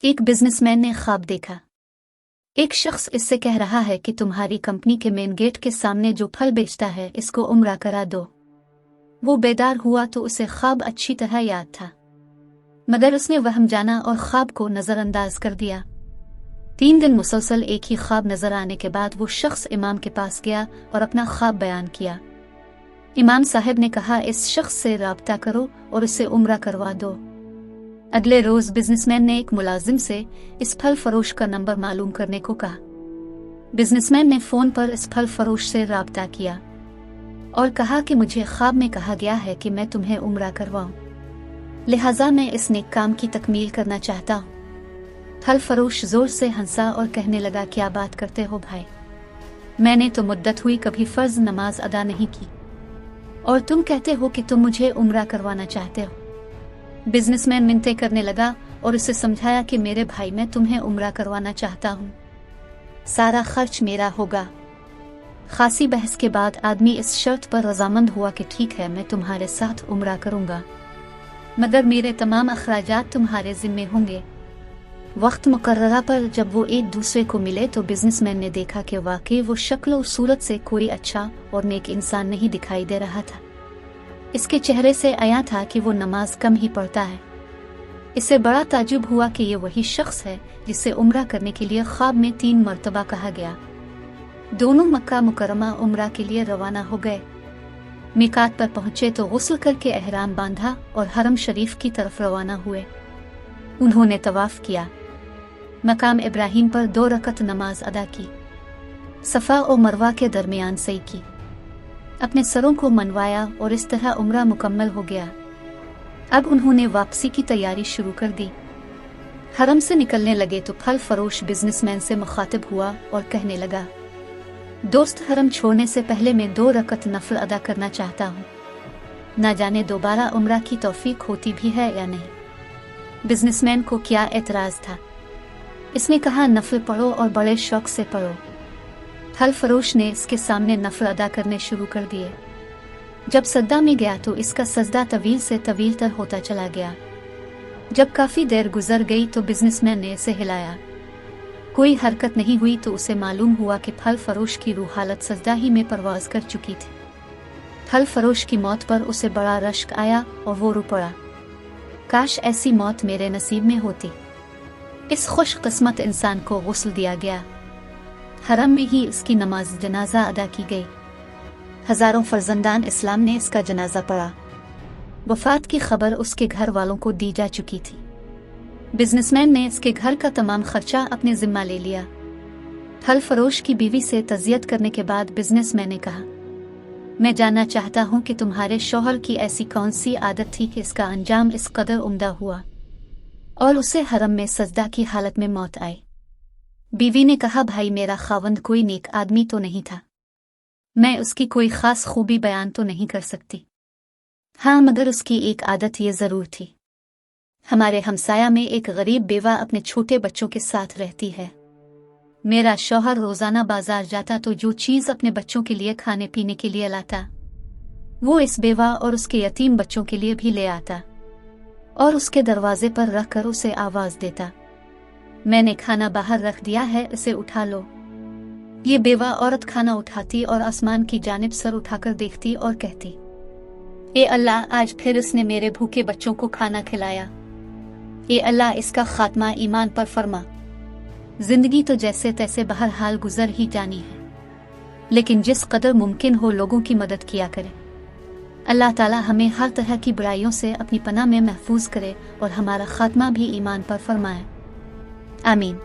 एक बिजनेसमैन ने ख्वाब देखा। एक शख्स इससे कह रहा है कि तुम्हारी कंपनी के मेन गेट के सामने जो फल बेचता है इसको उम्रा करा दो। वो बेदार हुआ तो उसे ख्वाब अच्छी तरह याद था, मगर उसने वहम जाना और ख्वाब को नजरअंदाज कर दिया। 3 दिन मुसलसल एक ही ख्वाब नजर आने के बाद वो शख्स इमाम के पास गया और अपना ख्वाब बयान किया। इमाम साहब ने कहा, इस शख्स से राब्ता करो और उसे उम्रा करवा दो। अगले रोज बिजनेसमैन ने एक मुलाजिम से इस फल फरोश का नंबर मालूम करने को कहा। बिजनेसमैन ने फोन पर इस फल फरोश से राब्ता किया और कहा कि मुझे ख्वाब में कहा गया है कि मैं तुम्हें उम्रा करवाऊं, लिहाजा मैं इस नेक काम की तकमील करना चाहता हूं। फल फरोश जोर से हंसा और कहने लगा, क्या बात करते हो भाई, मैंने तो मुद्दत हुई कभी फर्ज नमाज अदा नहीं की और तुम कहते हो कि तुम मुझे उम्रा करवाना चाहते हो। बिजनेसमैन मिन्नतें करने लगा और उसे समझाया कि मेरे भाई, मैं तुम्हें उम्रा करवाना चाहता हूँ, सारा खर्च मेरा होगा। खासी बहस के बाद आदमी इस शर्त पर रजामंद हुआ कि ठीक है, मैं तुम्हारे साथ उम्रा करूंगा, मगर मेरे तमाम अखराजात तुम्हारे जिम्मे होंगे। वक्त मुकर्ररा पर जब वो एक दूसरे को मिले तो बिजनेसमैन ने देखा कि वाकई वो शक्ल और सूरत से कोई अच्छा और नेक इंसान नहीं दिखाई दे रहा था। इसके चेहरे से आया था कि वो नमाज कम ही पढ़ता है। इसे बड़ा ताजुब हुआ कि ये वही शख्स है जिसे उम्रा करने के लिए ख्वाब में 3 मरतबा कहा गया। दोनों मक्का मुकरमा उम्रा के लिए रवाना हो गए। मीकात पर पहुंचे तो गुस्ल करके एहराम बांधा और हरम शरीफ की तरफ रवाना हुए। उन्होंने तवाफ किया, मकाम इब्राहिम पर 2 रकत नमाज अदा की, सफ़ा और मरवा के दरमियान सई की, अपने सरों को मनवाया और इस तरह उम्रा मुकम्मल हो गया। अब उन्होंने वापसी की तैयारी शुरू कर दी। हरम से निकलने लगे तो फल फरोश बिजनेसमैन से मुखातिब हुआ और कहने लगा, दोस्त, हरम छोड़ने से पहले मैं 2 रकत नफल अदा करना चाहता हूँ, ना जाने दोबारा उम्रा की तौफीक होती भी है या नहीं। बिजनेसमैन को क्या एतराज था। इसने कहा, नफल पढ़ो और बड़े शौक से पढ़ो। फल फरोश ने इसके सामने नफल अदा करने शुरू कर दिए। जब सजदा में गया तो इसका सजदा तवील से तवील तर होता चला गया। जब काफी देर गुजर गई तो बिजनेसमैन ने इसे हिलाया, कोई हरकत नहीं हुई तो उसे मालूम हुआ कि फल फरोश की रूह हालत सजदा ही में परवाज कर चुकी थी। फल फरोश की मौत पर उसे बड़ा रश्क आया और वो रो पड़ा, काश ऐसी मौत मेरे नसीब में होती। इस खुशकिस्मत इंसान को गुस्ल दिया गया। हरम में ही इसकी नमाज जनाजा अदा की गई। हजारों फर्जंदान इस्लाम ने इसका जनाजा पढ़ा। वफात की खबर उसके घर वालों को दी जा चुकी थी। बिजनेसमैन ने इसके घर का तमाम खर्चा अपने जिम्मा ले लिया। फल फरोश की बीवी से तज़ियत करने के बाद बिजनेसमैन ने कहा, मैं जानना चाहता हूँ कि तुम्हारे शौहर की ऐसी कौन सी आदत थी कि इसका अंजाम इस कदर उम्दा हुआ और उसे हरम में सजदा की हालत में मौत आई। बीवी ने कहा, भाई, मेरा खावंद कोई नेक आदमी तो नहीं था, मैं उसकी कोई खास खूबी बयान तो नहीं कर सकती। हाँ, मगर उसकी एक आदत ये जरूर थी। हमारे हमसाया में एक गरीब बेवा अपने छोटे बच्चों के साथ रहती है। मेरा शौहर रोजाना बाजार जाता तो जो चीज अपने बच्चों के लिए खाने पीने के लिए लाता, वो इस बेवा और उसके यतीम बच्चों के लिए भी ले आता और उसके दरवाजे पर रखकर उसे आवाज देता, मैंने खाना बाहर रख दिया है, इसे उठा लो। ये बेवा औरत खाना उठाती और आसमान की जानिब सर उठाकर देखती और कहती, ए अल्लाह, आज फिर इसने मेरे भूखे बच्चों को खाना खिलाया। ए अल्लाह, इसका खात्मा ईमान पर फरमा। जिंदगी तो जैसे तैसे बहरहाल गुजर ही जानी है, लेकिन जिस कदर मुमकिन हो लोगों की मदद किया करे। अल्लाह ताला हमें हर तरह की बुराइयों से अपनी पनाह में महफूज करे और हमारा खात्मा भी ईमान पर फरमाए। आमीन।